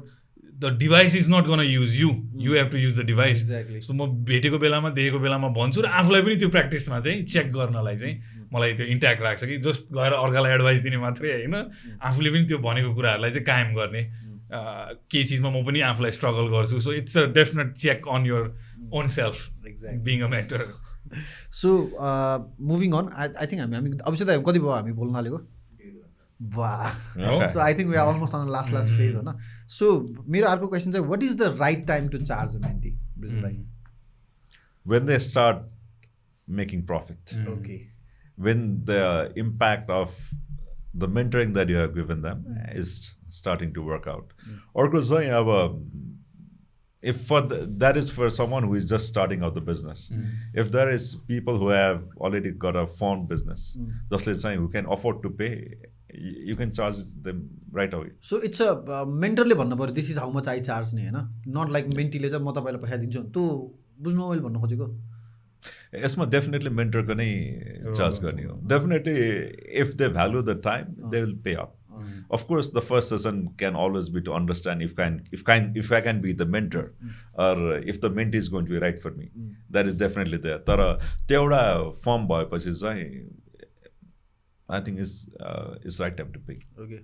the device is not going to use you you have to use the device so म भेटेको बेलामा देखेको बेलामा भन्छु र आफूलाई पनि त्यो प्र्याक्टिसमा चाहिँ चेक गर्नलाई चाहिँ मलाई त्यो इन्ट्याक्ट राख्छ कि जस्ट गएर अर्कालाई एडभाइस दिने मात्रै होइन आफूले पनि त्यो भनेको कुराहरूलाई चाहिँ कायम गर्ने केही चिजमा म पनि आफूलाई स्ट्रगल गर्छु so it's a definite check on your own self being a mentor so moving on I think हामी अवश्य त कति भयो हामी बोल्न थालेको So I think we are almost on the last phase होइन सो मेरो अर्को क्वेसन चाहिँ what is the right time to charge a mentee Brijendra when they start making profit okay when the impact of the mentoring that you have given them is starting to work out अर्को चाहिँ अब if that is for someone who is just starting out the business if there is people who have already got a formed business जसले चाहिँ who can afford to pay you can charge them right away so it's a mentorले भन्नु पर्यो this is how much I charge नि हैन not like menteeले चाहिँ म तपाईलाई पैसा दिन्छु त्यो बुझ्नु मैले भन्नु खोजेको यसमा डेफिनेटली मेन्टरको नै चार्ज गर्ने हो definitely if they value the time they will pay up of course the first session can always be to understand if I can be the mentor or if the mentee is going to be right for me that is definitely there तर त्यो एउटा form भएपछि चाहिँ I think it's right time to pick. Okay.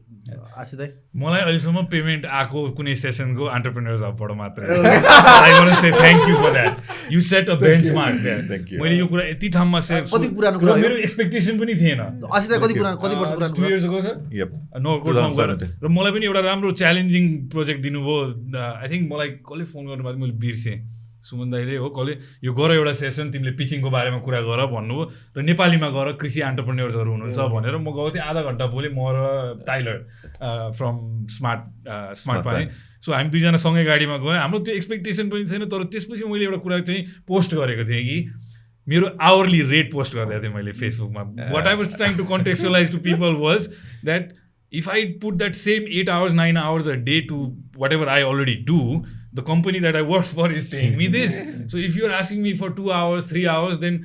आशिष दाइ मलाई अहिलेसम्म payment आएको कुनै सेसनको एन्टरप्रेन्योर्स हबबाट मात्रै I want to say thank you for that you set a benchmark there Thank you. मैले यो कुरा यति ठाउँमा से कति पुरानो कुरा हो? मेरो एक्सपेक्टेसन पनि थिएन आशिष दाइ कति वर्ष पुरानो 2 years ago सर Yep. नोकोटमा गएर र मलाई पनि एउटा राम्रो च्यालेन्जिङ प्रोजेक्ट दिनुभयो आई थिङ्क मलाई कसले फोन गर्नुभयो मैले बिर्सेँ सुमन दाइले हो कसले यो गर एउटा सेसन तिमीले पिचिङको बारेमा कुरा गर भन्नुभयो र नेपालीमा गएर कृषि एन्टरप्रेन्योर्सहरू हुनुहुन्छ भनेर म गएको थिएँ आधा घन्टा बोलेँ म र टाइलर फ्रम स्मार्ट पाएँ सो हामी दुईजना सँगै गाडीमा गयौँ हाम्रो त्यो एक्सपेक्टेसन पनि थिएन तर त्यसपछि मैले एउटा कुरा चाहिँ पोस्ट गरेको थिएँ कि मेरो आवरली रेट पोस्ट गरिदिएको थिएँ मैले फेसबुकमा what I was trying to contextualise to people was that if I put that same 8 hours, 9 hours a day to whatever I already do, the company that I work for is paying me this. So if you're asking me for 2 hours, 3 hours, then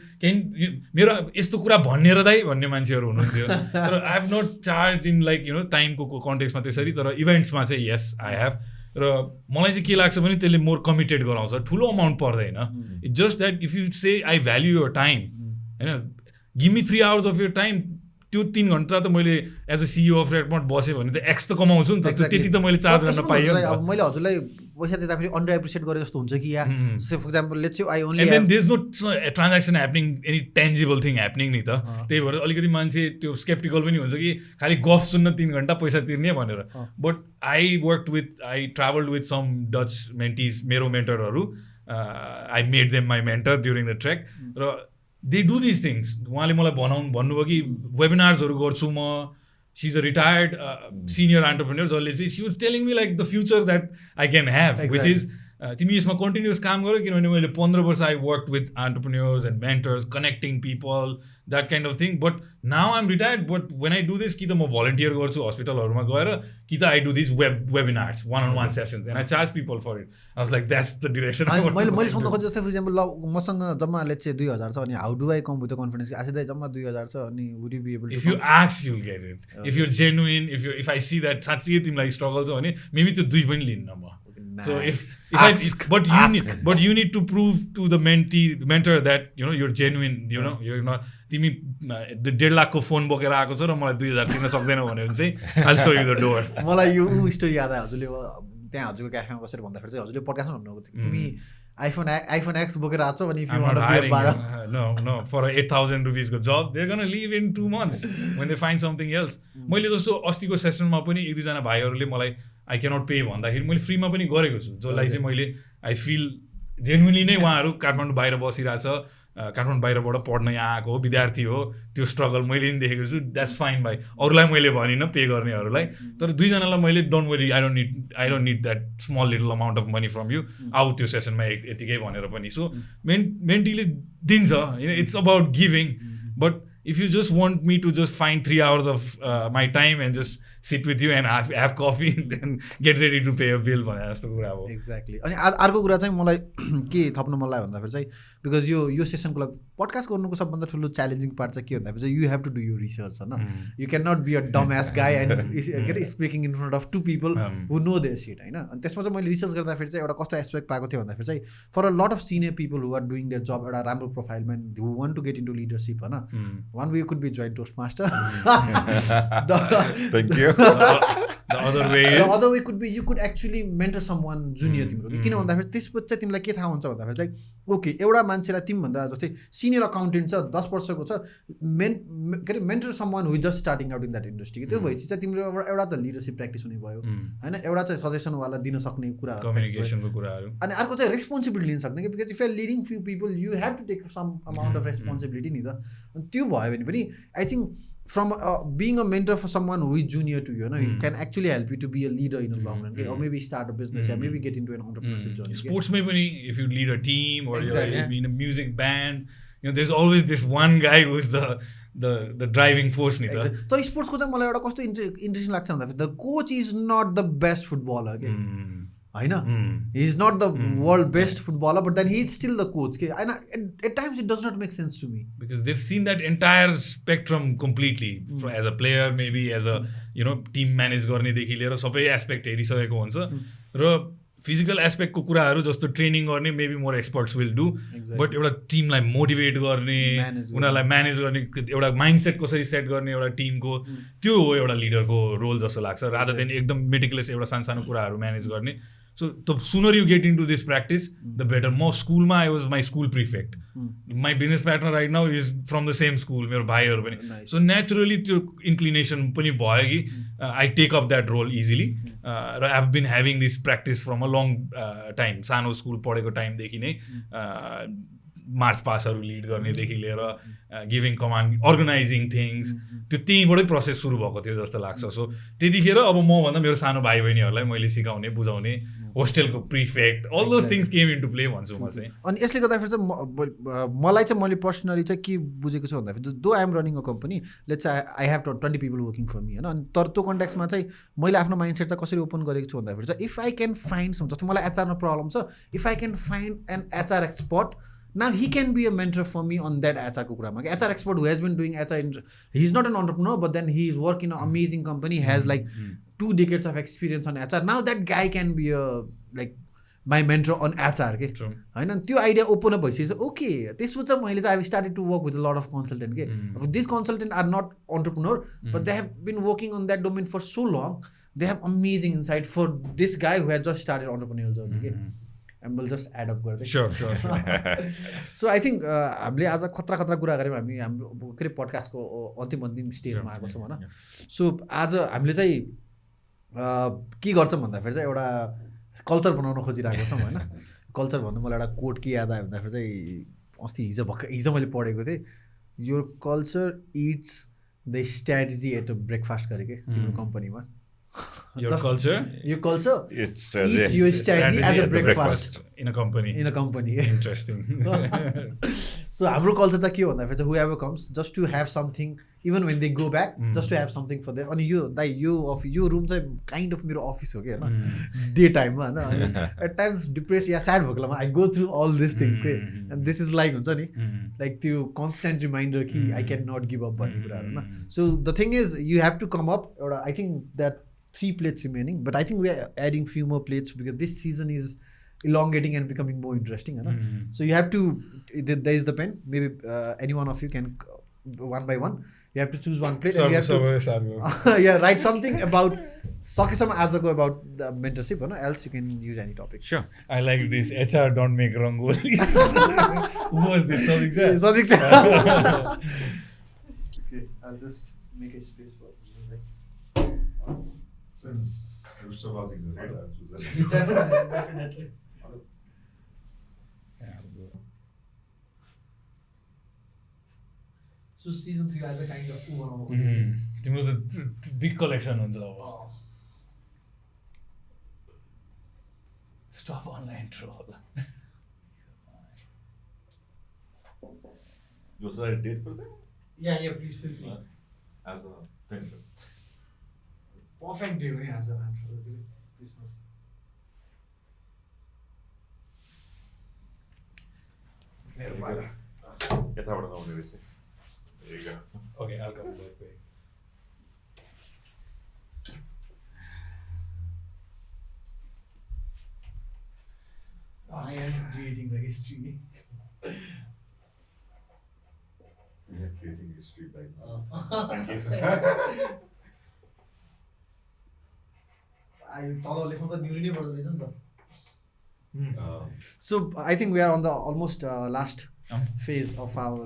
मेरो यस्तो कुरा भन्ने र दाइ भन्ने मान्छेहरू हुनुहुन्थ्यो तर I have not charge in like टाइमको कन्टेक्समा त्यसरी तर इभेन्ट्समा चाहिँ यस आई हेभ र मलाई चाहिँ के लाग्छ भने त्यसले मोर कमिटेड गराउँछ ठुलो अमाउन्ट पर्दैन it's just that if you say I value your time होइन give me 3 hours of your time त्यो 3 घन्टा त मैले as a CEO of Red Mud बसेँ भने त एक्स त कमाउँछु नि त त्यति त मैले चार्ज गर्न पाइयो अब मैले हजुरलाई पैसा दिँदाखेरि अन्डर एप्रिसिएट गरे जस्तो हुन्छ कि या for example let's say I only and then there is no transaction happening any tangible thing happening नि त त्यही भएर अलिकति मान्छे त्यो स्केप्टिकल पनि हुन्छ कि खालि गफ सुन्न 3 घन्टा पैसा तिर्ने भनेर but I travelled with some Dutch mentees मेरो मेन्टरहरू I made them my mentor during the trek र दे डु दिस थिङ्स उहाँले मलाई भन्नुभयो कि वेबिनार्सहरू गर्छु म she is a retired senior entrepreneur जसले चाहिँ she was telling me like the future that I can have which is तिमी यसमा कन्टिन्युस काम गर किनभने मैले 15 वर्ष I work with entrepreneurs and mentors connecting people that kind of thing but now I am retired but when I do this कि त म भलन्टियर गर्छु हस्पिटलहरूमा गएर कि त I do this webinars one sessions and I charge people for it I was like that's the direction मैले सोध्न खोजेँ जस्तै फर इक्जाम्पल ल मसँग जम्मा लेट्स से 2000 छ अनि how do I come with the confidence Ashish दाइ जम्मा 2000 छ अनि would you be able if you ask you'll get it if you're genuine if I see that साँच्चै तिमीलाई स्ट्रगल छ भने मेबी त्यो 2 पनि लिन्न म So but you need to prove to the mentor that you're genuine. You're not. तिमी 1.5 लाखको phone बोकेर आएको छ र मलाई 2000 तिर्न सक्दैनौ भने चाहिँ I'll show you the door. मलाई यो स्टोरी याद आयो हजुरले त्यहाँ हजुरको क्याफेमा बसेर भन्दाखेरि चाहिँ हजुरले पडकास्टमा भन्नुभएको थियो तिमी आइफोन एक्स बोकेर आएको छ भने if you want to be a no for a 8,000 rupees को job they're going to leave in 2 months when they find something else. मैले जस्तो अस्तिको सेसनमा पनि 1-2 जना भाइहरूले मलाई आई क्यानट पे भन्दाखेरि मैले फ्रीमा पनि गरेको छु जसलाई चाहिँ मैले आई फिल जेन्युनली नै उहाँहरू काठमाडौँ बाहिर बसिरहेछ काठमाडौँ बाहिरबाट पढ्न यहाँ आएको हो विद्यार्थी हो त्यो स्ट्रगल मैले पनि देखेको छु द्याट्स फाइन भाइ अरूलाई मैले भनिनँ पे गर्नेहरूलाई तर 2 जनालाई मैले don't worry I don't need that small little amount of money from you आउ त्यो सेसनमा यतिकै भनेर पनि सो मेन्टीले दिन्छ it's about giving but if you just want me to just find 3 hours of my time and just sit with you and have coffee then get ready to pay a bill भने जस्तो कुरा हो exactly अनि अर्को कुरा चाहिँ मलाई के थप्न मन लाग्यो भन्दाखेरि चाहिँ बिकज यो सेसनको लागि पडकास्ट गर्नुको सबभन्दा ठुलो च्यालेन्जिङ पार्ट चाहिँ के भन्दाखेरि चाहिँ यु हेभ टु डु यो रिसर्च होइन you can not be a dumb ass guy and speaking in front of 2 people who know their shit होइन अनि त्यसमा चाहिँ मैले रिसर्च गर्दाखेरि चाहिँ एउटा कस्तो एस्पेक्ट पाएको थियो भन्दाखेरि चाहिँ for a lot of senior people who are doing their job एउटा राम्रो प्रोफाइलमा who want to get into leadership होइन one way could be join Toastmaster. Thank you. The other way could be you could actually mentor someone junior तिम्रो किन भन्दाखेरि त्यसपछि चाहिँ तिमीलाई के थाहा हुन्छ भन्दाखेरि चाहिँ ओके एउटा मान्छेलाई तिमीभन्दा जस्तै सिनियर अकाउन्टेन्ट छ 10 वर्षको छ के अरे mentor someone who just starting out in that industry त्यो भएपछि चाहिँ तिम्रो एउटा त लिडरसिप प्र्याक्टिस हुने भयो होइन एउटा चाहिँ सजेसनवाला दिन सक्ने कुरा कम्युनिकेसनको कुराहरू अनि अर्को चाहिँ रेस्पोन्सिबिलिटी लिन सक्ने कि because if you are leading few people you have to take some amount of responsibility नि त अनि त्यो भयो भने पनि I think from being a mentor for someone who is junior to you, you can actually help you to be a leader in the long run, or maybe start a business, or maybe get into an entrepreneurship journey. Sports maybe if you lead a team or you're in a music band, there's always this one guy who's the driving force. So sports ko मलाई एउटा कस्तो interesting लाग्छ भन्दाखेरि the coach is not the best footballer. होइन he is not the world best footballer but then he is still the coach and at times it does not make sense to me because they've seen that entire spectrum completely as a player maybe as a team manage गर्ने देखि लिएर सबै aspect हेरिसकेको हुन्छ र physical एस्पेक्टको कुराहरू जस्तो training गर्ने maybe more experts will do but एउटा टिमलाई मोटिभेट गर्ने उनीहरूलाई म्यानेज गर्ने एउटा माइन्डसेट कसरी सेट गर्ने एउटा टिमको त्यो हो एउटा लिडरको रोल जस्तो लाग्छ रादर देन एकदम मेटिकुलस एउटा सानो कुराहरू म्यानेज गर्ने So the sooner you get into this practice, the better. More school ma, I was my school prefect. My business partner right now is from the same school. मेरो भाइहरु पनि. So naturally त्यो inclination पनि भयो कि I take up that role easily. I've been having this practice from a long time. सानो school पढेको टाइमदेखि नै मार्च पासहरू लिड गर्नेदेखि लिएर गिभिङ कमान्ड अर्गनाइजिङ थिङ्स त्यो त्यहीँबाटै प्रोसेस सुरु भएको थियो जस्तो लाग्छ सो त्यतिखेर अब म भन्दा मेरो सानो भाइ बहिनीहरूलाई मैले सिकाउने बुझाउने होस्टेलको prefect all those things came into play भन्छु म चाहिँ अनि यसले गर्दाखेरि चाहिँ मलाई चाहिँ मैले पर्सनली चाहिँ के बुझेको छु भन्दाखेरि though I am running a company let's I have 20 people working for me होइन अनि तर त्यो कन्ट्याक्समा चाहिँ मैले आफ्नो माइन्डसेट चाहिँ कसरी ओपन गरेको छु भन्दाखेरि चाहिँ इफ आई क्यान फाइन्ड जस्तो मलाई एचआरमा प्रब्लम छ if I can find an HR expert now he can be a mentor for me on that HR kurama. HR expert who has been doing HR, he's not an entrepreneur, but then he's working in an amazing company, has like 2 decades of experience on HR. Now that guy can be like my mentor on HR. Okay? And that idea open up. He says, okay, this was I've started to work with a lot of consultants. Okay? These consultants are not entrepreneur, but they have been working on that domain for so long. They have amazing insight for this guy who has just started entrepreneurial journey. Okay? And we'll just add up गर्दै sure so I think हामीले आज खतरा कुरा गऱ्यौँ हामी हाम्रो के अरे पडकास्टको अन्तिम स्टेजमा आएको छौँ होइन सो आज हामीले चाहिँ के गर्छौँ भन्दाखेरि चाहिँ एउटा कल्चर बनाउन खोजिरहेको छौँ होइन कल्चर भन्नु मलाई एउटा कोट के याद आयो भन्दाखेरि चाहिँ अस्ति हिजो मैले पढेको थिएँ your culture it's the strategy at a breakfast गरे के तिम्रो कम्पनीमा Your culture it's your strategy at the breakfast in a company. Interesting. So हाम्रो कल्चर चाहिँ के हो भन्दाखेरि चाहिँ whoever comes just to have something even when they go back just to have something for them अनि यो room चाहिँ kind of मेरो अफिस हो कि होइन डे टाइममा होइन एट टाइम्स डिप्रेस या स्याड भएको बेलामा I go through all this thing के एन्ड दिस इज लाइक हुन्छ नि लाइक त्यो कन्सटेन्ट रिमाइन्डर कि I can not give up भन्ने कुराहरू होइन so the thing is you have to come up एउटा I think that 3 plates remaining, but I think we are adding few more plates because this season is elongating and becoming more interesting. So you have to, there is the pen, maybe any one of you can, one by one, you have to choose one plate and you have to yeah, write something about Sakisama Azako about the mentorship, else you can use any topic. Sure. I like this. HR don't make rangoli. Who was this? Sadik sir. Okay, I'll just make a space for since Rushtabaz is right, I'll choose that. Definitely. So season 3 as a kind of तिम्रो त big collection हुन्छ अब Stop online troll. Was there a date for that? Yeah, please feel free. As a thing. Perfect day as a Christmas. There you go. Okay, I'll come that way. I am creating the history. We are creating history right now. Thank you. So I think we are on the almost last phase of our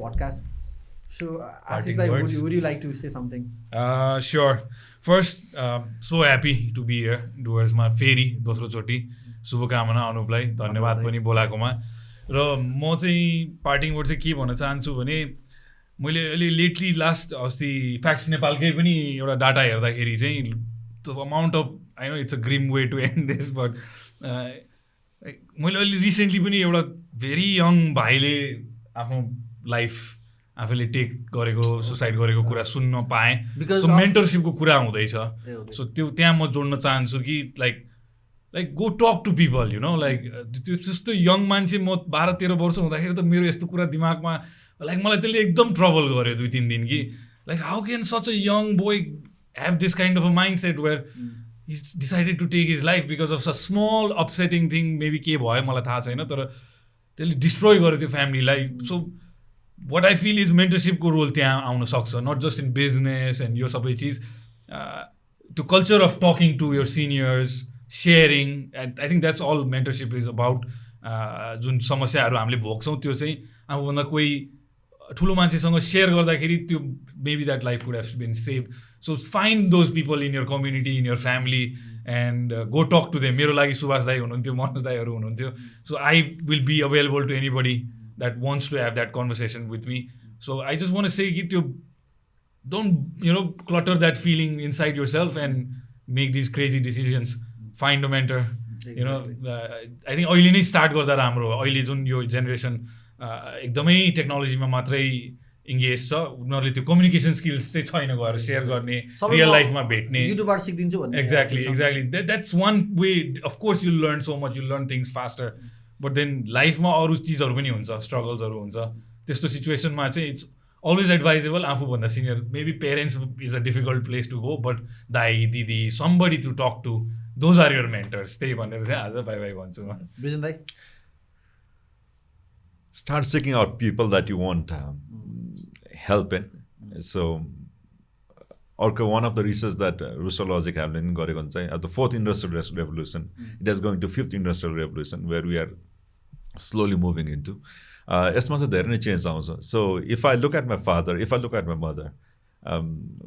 podcast. So Aashish, would you like to say something? Sure. First, so happy to be here. Doers ma फेरि दोस्रो चोटि शुभकामना अनुपलाई धन्यवाद पनि बोलाकोमा र म चाहिँ parting word चाहिँ के भन्न चाहन्छु भने मैले अहिले लेटली लास्ट अस्ति फ्याक्ट्स नेपालकै पनि एउटा डाटा हेर्दाखेरि चाहिँ the amount of, I know it's a grim way to end this, but मैले अहिले रिसेन्टली पनि एउटा भेरी यङ भाइले आफ्नो लाइफ आफूले टेक गरेको सुसाइड गरेको कुरा सुन्न पाएँ सो मेन्टरसिपको कुरा हुँदैछ सो त्यो त्यहाँ म जोड्न चाहन्छु कि like go talk to people you know like त्यो जस्तो यङ मान्छे म 12-13 वर्ष हुँदाखेरि त मेरो यस्तो कुरा दिमागमा लाइक मलाई त्यसले एकदम ट्रबल गर्यो 2-3 दिन कि like how can such a young boy have this kind of a mindset where he's decided to take his life because of a small upsetting thing, maybe के भयो मलाई थाहा छैन तर त्यसले डिस्ट्रोय गर्यो त्यो फ्यामिलीलाई. So what I feel is mentorship को रोल त्यहाँ आउन सक्छ, not just in business and यो सबै चिज, to culture of talking to your seniors, sharing, and I think that's all mentorship is about. जुन समस्याहरू हामीले भोग्छौँ त्यो चाहिँ आफूभन्दा कोही ठुलो मान्छेसँग सेयर गर्दाखेरि त्यो maybe that life could have been saved. So find those people in your community, in your family, and go talk to them. मेरो लागि सुभाष दाई हुनुहुन्थ्यो, मनोज दाईहरू हुनुहुन्थ्यो. So I will be available to anybody that wants to have that conversation with me. So I just want to say कि त्यो don't clutter that feeling inside yourself and make these crazy decisions. Find a mentor. I think अहिले नै start गर्दा राम्रो हो. अहिले जुन यो जेनेरेसन एकदमै टेक्नोलोजीमा मात्रै इङ्गेज छ, उनीहरूले त्यो कम्युनिकेसन स्किल्स चाहिँ छैन गएर सेयर गर्ने, रियल लाइफमा भेट्ने. युट्युबबाट सिक्दिन्छु भन्ने. Exactly that's one way. Of course you learn so much, you learn things faster, but then लाइफमा अरू चिजहरू पनि हुन्छ, स्ट्रगल्सहरू हुन्छ. त्यस्तो सिचुएसनमा चाहिँ इट्स always advisable आफूभन्दा senior, maybe parents is a difficult place to go, but दाई दिदी, somebody to talk to, those are your mentors. त्यही भनेर चाहिँ आज बाई बाई भन्छु म. Brijendra दाई, start seeking out people that you want help in. So one of the research that Russell have गरेको हुन्छ at the 4th industrial revolution, it is going to 5th industrial revolution where we are slowly moving into. यसमा चाहिँ धेरै नै change आउँछ. So if I look at my father, if I look at my mother,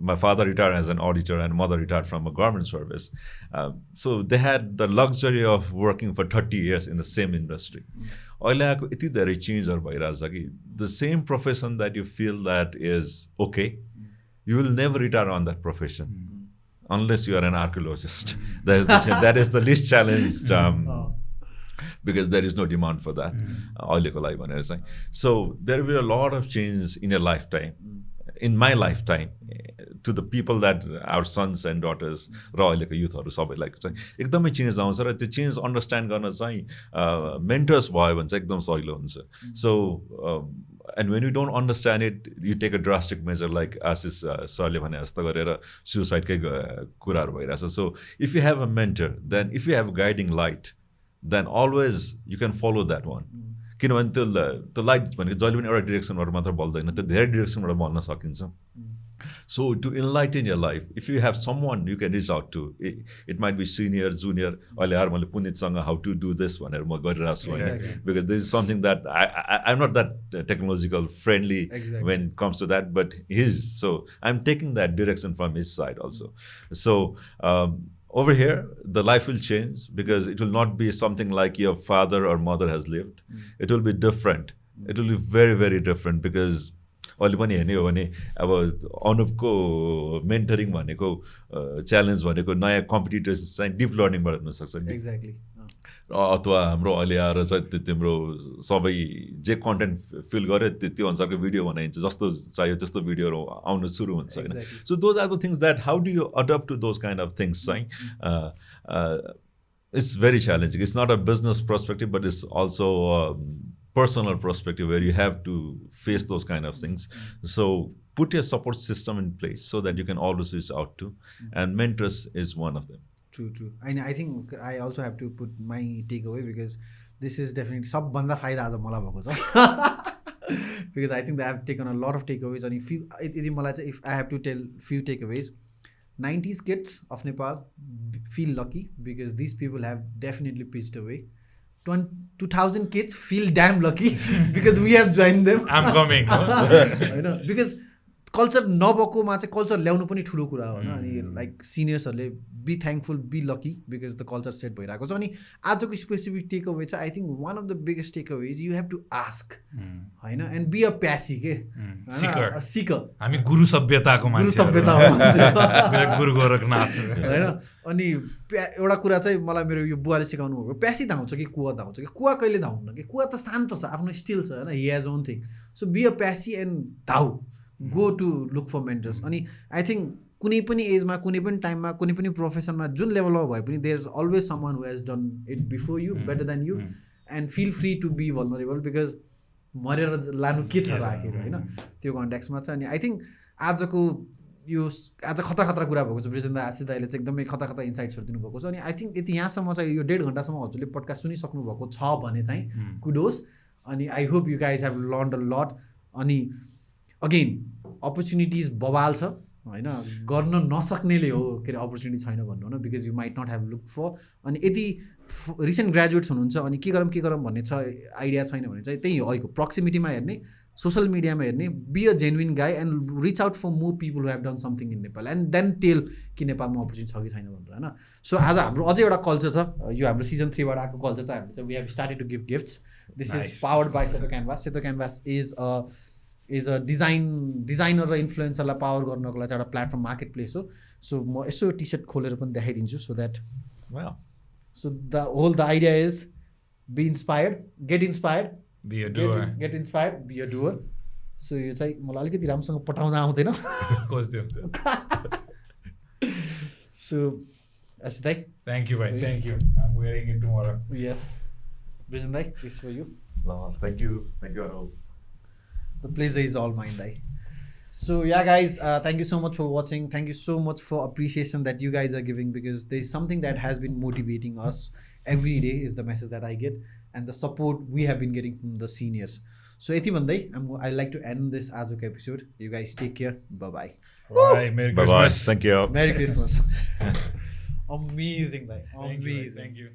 my father retired as an auditor and mother retired from a government service. So they had the luxury of working for 30 years in the same industry. अहिले आएको यति धेरै चेन्जहरू भइरहेछ कि the same profession that you feel that is okay, you will never retire on that profession unless you are an archaeologist. That is the least challenged because there is no demand for that. So there will be a lot of change in your lifetime, in my lifetime, to the people that our sons and daughters र अहिलेको युथहरू सबैलाई चाहिँ एकदमै change आउँछ र त्यो change understand गर्न चाहिँ मेन्टर्स भयो भने चाहिँ एकदम सजिलो हुन्छ. So and when you don't understand it, you take a drastic measure like Aashish सरले भने जस्तो गरेर सुसाइडकै कुराहरू भइरहेछ. So if you have a mentor, then if you have a guiding light, then always you can follow that one. किनभने त्यो light भनेको जहिले पनि एउटा डिरेक्सनबाट मात्र बल्दैन, त्यो धेरै डिरेक्सनबाट बल्न सकिन्छ. So to enlighten your life, if you have someone you can reach out to, it might be senior, junior. अहिले यार मैले पुनितसँग how to do this भनेर म गरिरहेको छु होइन, because this is something that I'm not that technological friendly when it comes to that, but so I'm taking that direction from his side also. So over here, the life will change because it will not be something like your father or mother has lived. It will be different. It will be very, very different because अहिले पनि हेर्ने हो भने अब अनुपको mentoring भनेको challenge भनेको नयाँ competitors चाहिँ डिप लर्निङबाट हुनसक्छ. एक्ज्याक्टली. अथवा हाम्रो अहिले आएर चाहिँ तिम्रो सबै जे कन्टेन्ट फिल गर्यो त्यो अनुसारको भिडियो बनाइन्छ, जस्तो चाहियो त्यस्तो भिडियोहरू आउनु सुरु हुन्छ होइन. So those are the things that how do you adapt to those kind of things चाहिँ it's very challenging. It's not a business perspective but it's also personal perspective where you have to face those kind of things. So put your support system in place so that you can always reach out to, and mentors is one of them. True. And I think I also have to put my takeaway because this is definitely सबभन्दा फाइदा आज मलाई भएको छ. Because I think that I have taken a lot of takeaways, and if I have to tell few takeaways, 90s kids of Nepal feel lucky because these people have definitely pitched away. 2000 kids feel damn lucky because we have joined them. I'm coming. Because culture नभएकोमा चाहिँ culture ल्याउनु पनि ठुलो कुरा हो होइन. अनि like सिनियर्सहरूले be thankful, be lucky because the culture set भइरहेको छ. अनि आजको स्पेसिफिक टेक अवे चाहिँ I think one of the biggest takeaway is you have to ask होइन, एन्ड बी अ प्यासी के सिकर. हामी गुरु सभ्यताको मान्छे, गुरु सभ्यता हो गुरु गोरखनाथ होइन. अनि एउटा कुरा चाहिँ मलाई मेरो यो बुवाले सिकाउनु भएको, प्यासी धाउँछ कि कुवा धाउँछ कि, कुवा कहिले धाउन्न कि, कुवा त शान्त छ, आफ्नो स्टिल छ होइन, he has own thing. So be a प्यासी एन्ड धाउ, go to look for mentors. अनि आई थिङ्क कुनै पनि एजमा, कुनै पनि टाइममा, कुनै पनि प्रोफेसनमा, जुन लेभलमा भए पनि there is always someone who has done it before you better than you, and feel free to be vulnerable because मरेर लानु के छ राखेर होइन त्यो कन्ट्याक्समा चाहिँ. अनि आई थिङ्क आजको यो आज खतरा खतरा कुरा भएको छ ब्रिजेन्द्र आशिष दाइले चाहिँ एकदमै खतरा खतरा इन्साइट्सहरू दिनुभएको छ अनि आई थिङ्क यति यहाँसम्म चाहिँ यो 1.5 घन्टासम्म हजुरले पडकास्ट सुनिसक्नु भएको छ भने चाहिँ कुडोस अनि I hope you guys have learned a lot अनि अगेन अपर्च्युनिटिज बवाल छ होइन गर्न नसक्नेले हो के अरे अपर्च्युनिटी छैन भन्नु होइन because you might not have look for अनि यदि रिसेन्ट ग्रेजुएट्स हुनुहुन्छ अनि के गरौँ भन्ने छ आइडिया छैन भने चाहिँ त्यही अहिलेको प्रोक्सिमिटीमा हेर्ने सोसल मिडियामा हेर्ने be a genuine guy and reach out for more people who have done something in Nepal and then tell कि नेपालमा अपर्च्युनिटी छ कि छैन भनेर होइन सो आज हाम्रो अझै एउटा कल्चर छ यो हाम्रो सिजन 3 बाट आएको कल्चर चाहिँ हामीले चाहिँ we have started to give gifts this is powered by Seto canvas Seto canvas is a designer र इन्फ्लुएन्सरलाई पावर गर्नको लागि चाहिँ एउटा प्लेटफर्म मार्केट प्लेस हो सो म यसो टी सर्ट खोलेर पनि देखाइदिन्छु so that so the idea is be inspired get inspired Be a doer. Get inspired, be a doer. So यो चाहिँ मलाई अलिकति राम्रोसँग पठाउन आउँदैन सो आशिष दाइ Thank you, bhai. Thank you. I'm wearing it tomorrow. Yes. Brijendra दाइ, this for you. Thank you. Thank you, Arul. The pleasure is all mine, Dai. So yeah, guys, thank you so much for watching. Thank you so much for appreciation that you guys are giving because there's something that has been motivating us every day is the message that I get and the support we have been getting from the seniors. So यति भन्दै I'd like to end this आजको episode. You guys take care. Bye-bye. Bye. Merry Christmas. Bye-bye. Thank you. Merry Christmas. Amazing, Dai. Amazing. Thank you.